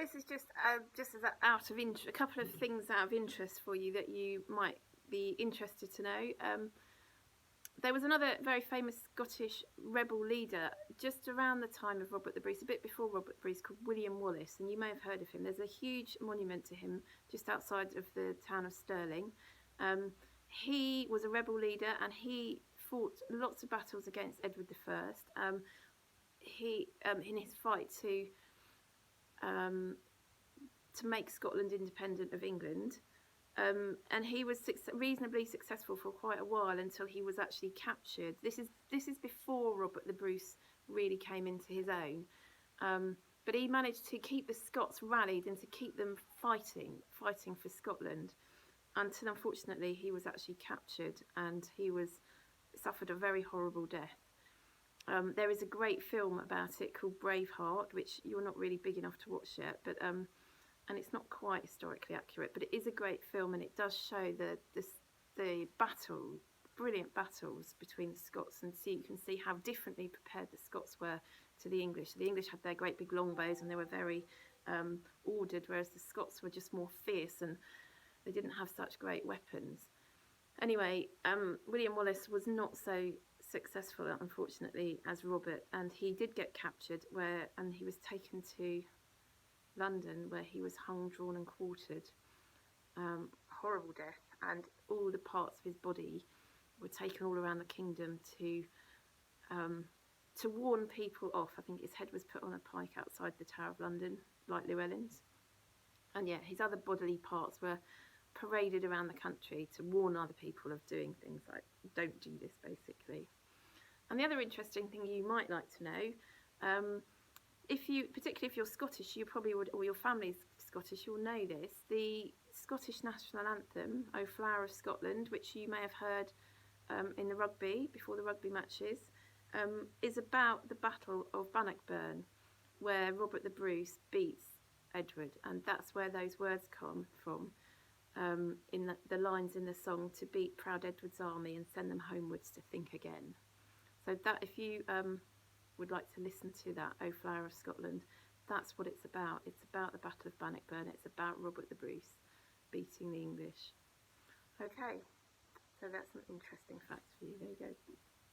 this is just as a couple of things out of interest for you that you might be interested to know. There was another very famous Scottish rebel leader just around the time of Robert the Bruce, a bit before Robert the Bruce, called William Wallace, and you may have heard of him. There's a huge monument to him just outside of the town of Stirling. He was a rebel leader, and he fought lots of battles against Edward I. He in his fight to make Scotland independent of England. And he was reasonably successful for quite a while until he was actually captured. This is before Robert the Bruce really came into his own. But he managed to keep the Scots rallied and to keep them fighting for Scotland, until unfortunately he was actually captured, and he suffered a very horrible death. There is a great film about it called Braveheart, which you're not really big enough to watch yet, but and it's not quite historically accurate, but it is a great film, and it does show the brilliant battles between the Scots, and you can see how differently prepared the Scots were to the English. The English had their great big longbows, and they were very ordered, whereas the Scots were just more fierce, and they didn't have such great weapons. Anyway, William Wallace was not so successful, unfortunately, as Robert, and he did get captured, and he was taken to London, where he was hung, drawn and quartered. Horrible death, and all the parts of his body were taken all around the kingdom to warn people off. I think his head was put on a pike outside the Tower of London, like Llewellyn's. And yeah, his other bodily parts were paraded around the country to warn other people of doing things like, don't do this, basically. And the other interesting thing you might like to know, particularly if you're Scottish, you probably would, or your family's Scottish, you'll know this. The Scottish national anthem, "O Flower of Scotland," which you may have heard in the rugby, before the rugby matches, is about the Battle of Bannockburn, where Robert the Bruce beats Edward, and that's where those words come from, in the lines in the song, "To beat proud Edward's army and send them homewards to think again." So that, if you would like to listen to that, "O Flower of Scotland," that's what it's about. It's about the Battle of Bannockburn. It's about Robert the Bruce beating the English. Okay, so that's some interesting facts for you. There you go.